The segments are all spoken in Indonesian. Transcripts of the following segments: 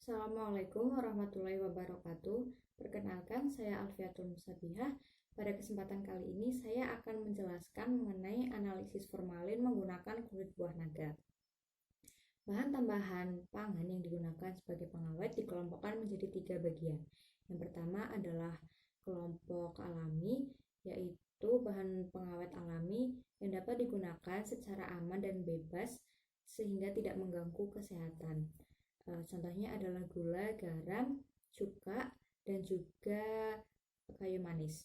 Assalamualaikum warahmatullahi wabarakatuh. Perkenalkan, saya Alfiatul Musabihah. Pada kesempatan kali ini, saya akan menjelaskan mengenai analisis formalin menggunakan kulit buah naga. Bahan tambahan pangan yang digunakan sebagai pengawet dikelompokkan menjadi 3 bagian. Yang pertama adalah kelompok alami, yaitu bahan pengawet alami yang dapat digunakan secara aman dan bebas sehingga tidak mengganggu kesehatan. Contohnya adalah gula, garam, cuka, dan juga kayu manis.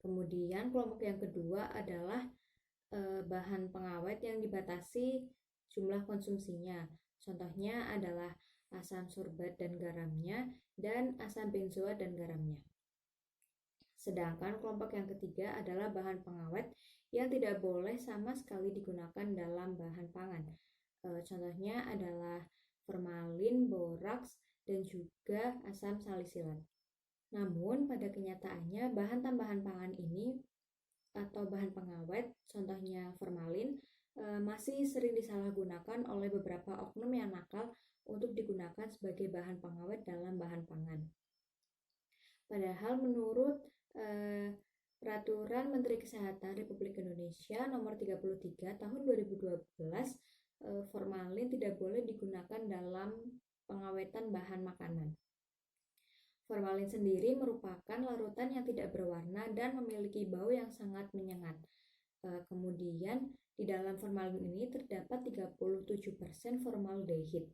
Kemudian kelompok yang kedua adalah bahan pengawet yang dibatasi jumlah konsumsinya. Contohnya adalah asam sorbat dan garamnya, dan asam benzoat dan garamnya. Sedangkan kelompok yang ketiga adalah bahan pengawet yang tidak boleh sama sekali digunakan dalam bahan pangan. Contohnya adalah formalin, boraks, dan juga asam salisilat. Namun pada kenyataannya bahan tambahan pangan ini atau bahan pengawet, contohnya formalin, masih sering disalahgunakan oleh beberapa oknum yang nakal untuk digunakan sebagai bahan pengawet dalam bahan pangan. Padahal menurut Peraturan Menteri Kesehatan Republik Indonesia Nomor 33 Tahun 2012, formalin tidak boleh digunakan dalam pengawetan bahan makanan. Formalin sendiri merupakan larutan yang tidak berwarna dan memiliki bau yang sangat menyengat. Kemudian di dalam formalin ini terdapat 37% formaldehid.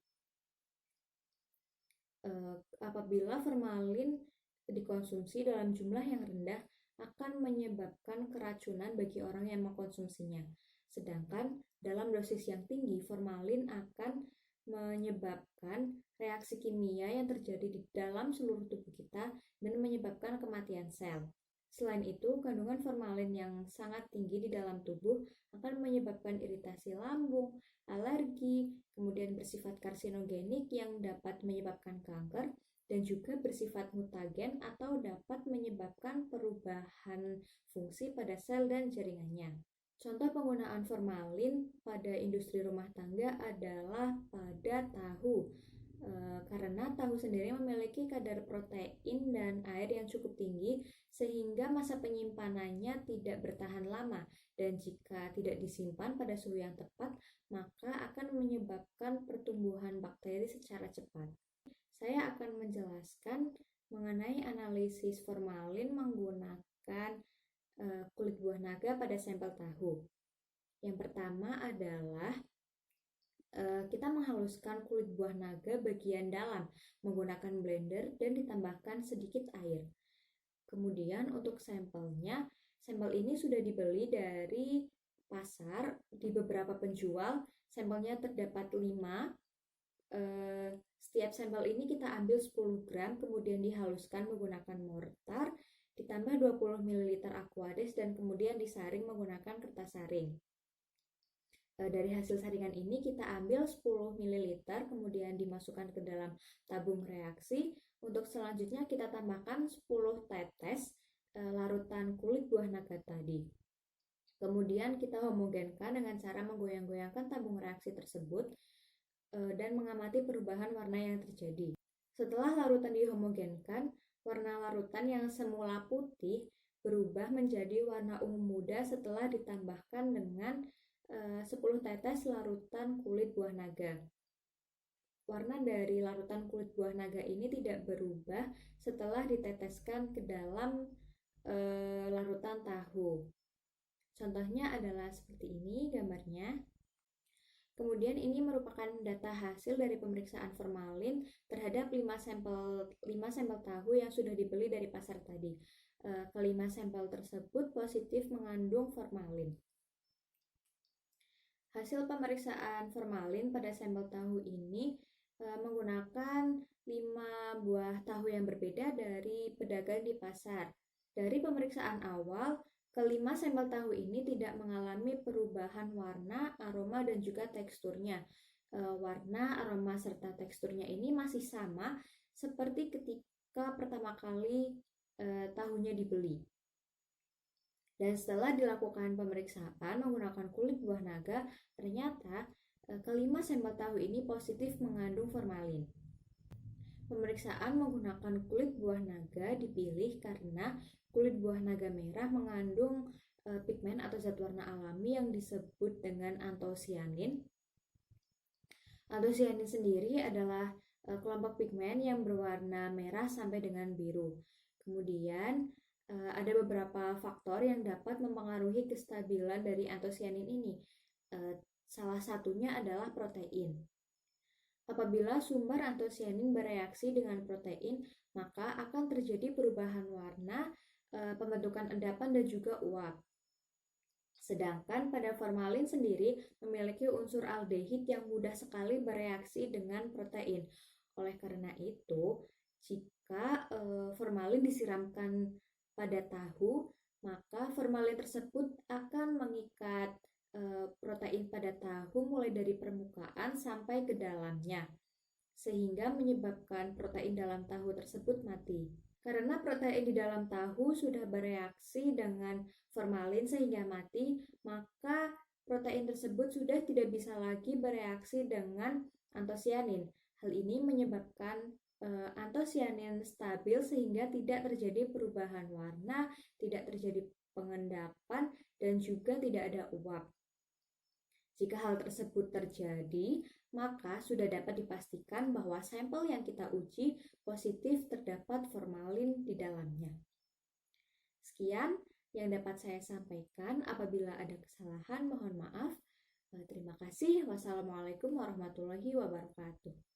Apabila formalin dikonsumsi dalam jumlah yang rendah akan menyebabkan keracunan bagi orang yang mengkonsumsinya. Sedangkan dalam dosis yang tinggi, formalin akan menyebabkan reaksi kimia yang terjadi di dalam seluruh tubuh kita dan menyebabkan kematian sel. Selain itu, kandungan formalin yang sangat tinggi di dalam tubuh akan menyebabkan iritasi lambung, alergi, kemudian bersifat karsinogenik yang dapat menyebabkan kanker, dan juga bersifat mutagen atau dapat menyebabkan perubahan fungsi pada sel dan jaringannya. Contoh penggunaan formalin pada industri rumah tangga adalah pada tahu, karena tahu sendiri memiliki kadar protein dan air yang cukup tinggi sehingga masa penyimpanannya tidak bertahan lama, dan jika tidak disimpan pada suhu yang tepat maka akan menyebabkan pertumbuhan bakteri secara cepat. Saya akan menjelaskan mengenai analisis formalin menggunakan kulit buah naga pada sampel tahu. Yang pertama adalah kita menghaluskan kulit buah naga bagian dalam menggunakan blender dan ditambahkan sedikit air. Kemudian untuk sampelnya, sampel ini sudah dibeli dari pasar di beberapa penjual. Sampelnya terdapat 5. Setiap sampel ini kita ambil 10 gram, kemudian dihaluskan menggunakan mortar, ditambah 20 ml Aquades, dan kemudian disaring menggunakan kertas saring. Dari hasil saringan ini kita ambil 10 ml, kemudian dimasukkan ke dalam tabung reaksi. Untuk selanjutnya kita tambahkan 10 tetes larutan kulit buah naga tadi. Kemudian kita homogenkan dengan cara menggoyang-goyangkan tabung reaksi tersebut dan mengamati perubahan warna yang terjadi. Setelah larutan dihomogenkan, warna larutan yang semula putih berubah menjadi warna ungu muda setelah ditambahkan dengan 10 tetes larutan kulit buah naga. Warna dari larutan kulit buah naga ini tidak berubah setelah diteteskan ke dalam larutan tahu. Contohnya adalah seperti ini gambarnya. Kemudian ini merupakan data hasil dari pemeriksaan formalin terhadap 5 sampel tahu yang sudah dibeli dari pasar tadi. Kelima sampel tersebut positif mengandung formalin. Hasil pemeriksaan formalin pada sampel tahu ini menggunakan 5 buah tahu yang berbeda dari pedagang di pasar. Dari pemeriksaan awal, kelima sampel tahu ini tidak mengalami perubahan warna, aroma, dan juga teksturnya. Warna, aroma, serta teksturnya ini masih sama seperti ketika pertama kali tahunya dibeli. Dan setelah dilakukan pemeriksaan menggunakan kulit buah naga, ternyata kelima sampel tahu ini positif mengandung formalin. Pemeriksaan menggunakan kulit buah naga dipilih karena kulit buah naga merah mengandung pigmen atau zat warna alami yang disebut dengan antosianin. Antosianin sendiri adalah kelompok pigmen yang berwarna merah sampai dengan biru. Kemudian ada beberapa faktor yang dapat mempengaruhi kestabilan dari antosianin ini. Salah satunya adalah protein. Apabila sumber antosianin bereaksi dengan protein, maka akan terjadi perubahan warna, pembentukan endapan dan juga uap. Sedangkan pada formalin sendiri memiliki unsur aldehid yang mudah sekali bereaksi dengan protein. Oleh karena itu, jika formalin disiramkan pada tahu, maka formalin tersebut akan mengikat protein pada tahu mulai dari permukaan sampai ke dalamnya, sehingga menyebabkan protein dalam tahu tersebut mati. Karena protein di dalam tahu sudah bereaksi dengan formalin sehingga mati, maka protein tersebut sudah tidak bisa lagi bereaksi dengan antosianin. Hal ini menyebabkan antosianin stabil sehingga tidak terjadi perubahan warna, tidak terjadi pengendapan, dan juga tidak ada uap. Jika hal tersebut terjadi, maka sudah dapat dipastikan bahwa sampel yang kita uji positif terdapat formalin di dalamnya. Sekian yang dapat saya sampaikan. Apabila ada kesalahan, mohon maaf. Terima kasih. Wassalamualaikum warahmatullahi wabarakatuh.